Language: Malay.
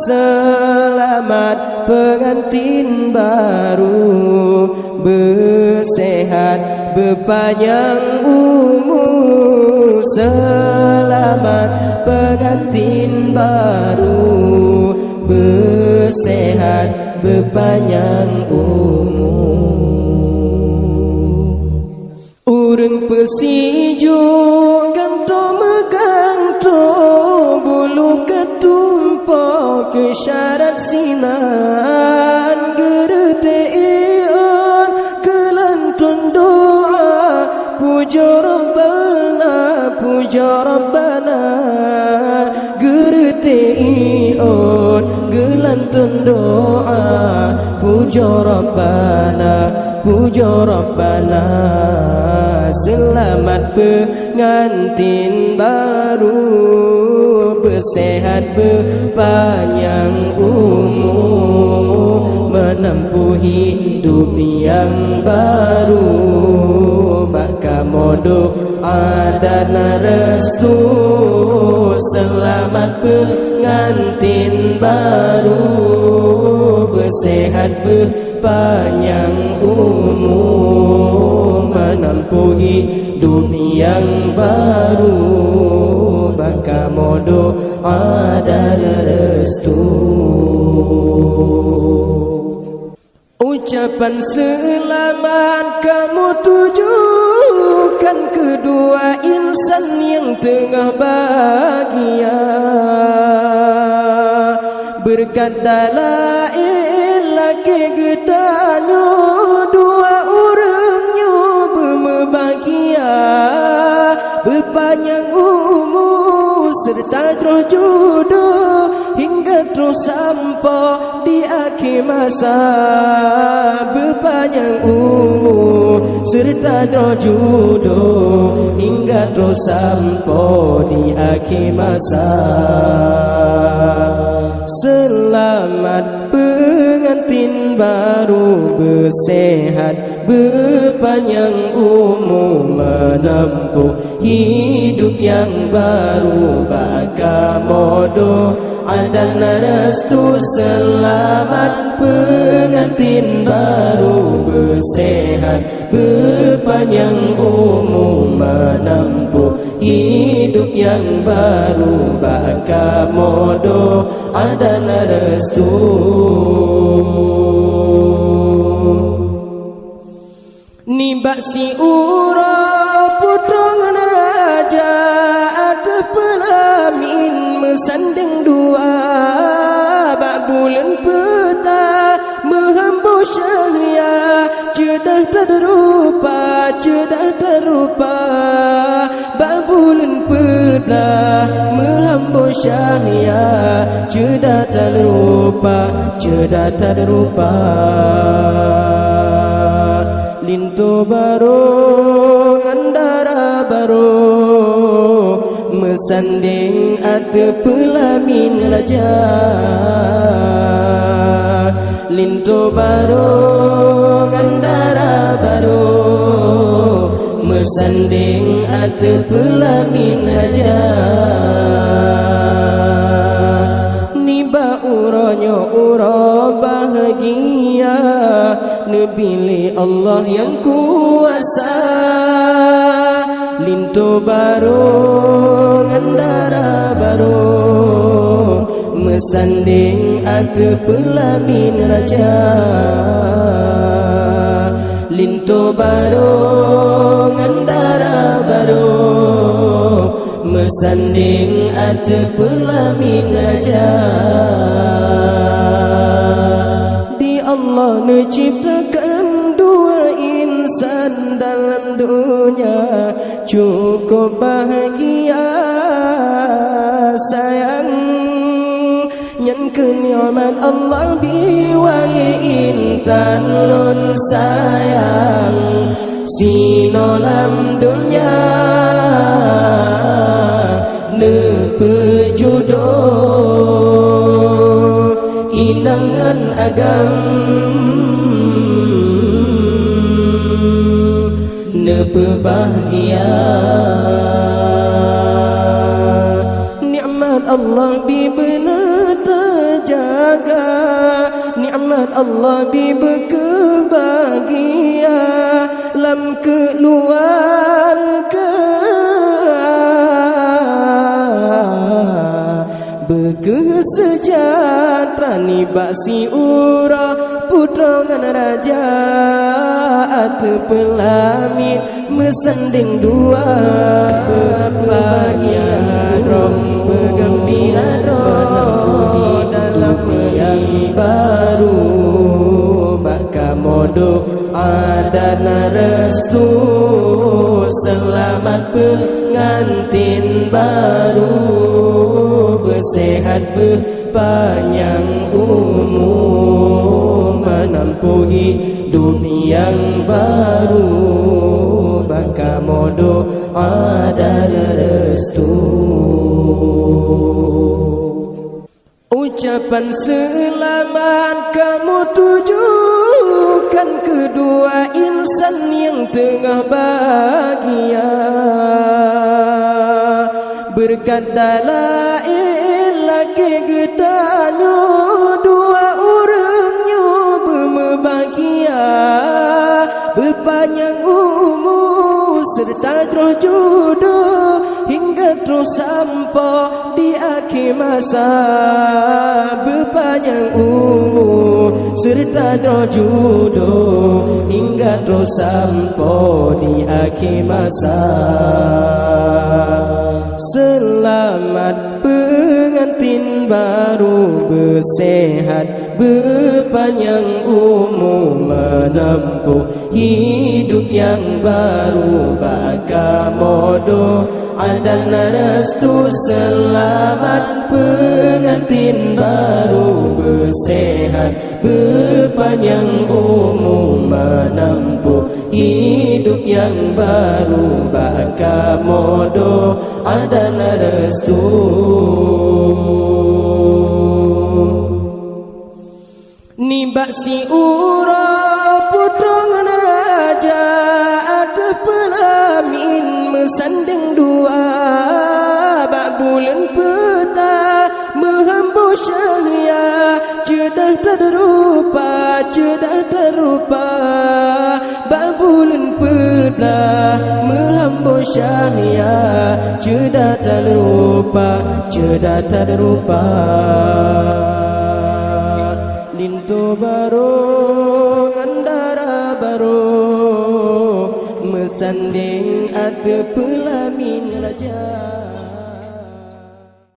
selamat pengantin baru, bersehat berpanjang umur. Selamat pengantin baru, bersehat berpanjang umur. Urang persijuk ganto meganto, bulu ketumpo ke syarat sinan, gereteon kelantun doa, puja Rabbana, puja Rabbana. Gereteon gelantun doa, puja Rabbana, puja Rabbana. Selamat pengantin baru, bersehat berpanjang umur, menempuh hidup yang baru, baka modok dan restu. Selamat pengantin baru, bersehat berpanjang umur, menempuh hidup yang baru, baka modok dan restu. Ucapan selamat kamu tujukan kedua insan yang tengah bahagia, berkata la ilaha kegetanyo, dua orangnya berbahagia, berpanjang umur serta terus jodoh hingga terus sampai di akhir masa. Berpanjang umur serta terus jodoh hingga terus sampai di akhir masa. Selamat pengantin baru, bersehat berpanjang umur, menempuh hidup yang baru, baka modok dan restu. Selamat pengantin baru, bersehat berpanjang umur, menempuh hidup yang baru, baka modok dan restu. Nibak si ura putra ngan raja, atau pelamin mesandeng dua, bak bulan peta menghambur syahya, cedah terrupa, cedah terrupa. Bak bulan peta menghambur syahya, cedah terrupa, cedah terrupa. Lintu baru ngandara baru, mesanding ate pelamin raja. Lintu baru ngandara baru, mesanding ate pelamin raja. Niba uronyo uro bahagia, nebili Allah yang kuasa. Lintu baru ngandara baru, mesanding ate pelamin raja. Lintu baru ngandara baru, mesanding ate pelamin raja. Di Allah menciptakan dua insan dalam dunia, cukup bahagia sayang. Yang kenyaman Allah biwai intan lun sayang, sinolam dunia nepejodoh inangan agam nepebahagia. Nikmat Allah bibena tajam jaga nikmat Allah berbahagia lam keluarga berkesejahtera ni baksi ura putra ngan raja ate pelamin mesanding dua berbahagia roh bergembira roh dalam yang baru baka modok dan restu selamat pengantin baru bersehat berpanjang umur menempuh hidup yang baru baka modok dan restu. Ucapan selamat kamu tujukan kedua insan yang tengah bahagia berkata la ilaha getanyo dua orangnya berbahagia berpanjang umur serta terus jodoh hingga terus sampai di akhir masa berpanjang umur serta terus jodoh hingga terus sampai di akhir masa. Selamat pengantin baru bersehat berpanjang umur menempuh hidup yang baru baka modo dan restu. Selamat pengantin baru bersehat berpanjang umur menempuh hidup yang baru baka modo dan restu. Nibak si ura putra ngan raja ate pelamin mesanding dua bak bulan peta menghembus cahaya cedah terrupa bak bulan peta menghembus cahaya cedah terrupa lintu baru ngandara baru mesanding ate pelamin raja.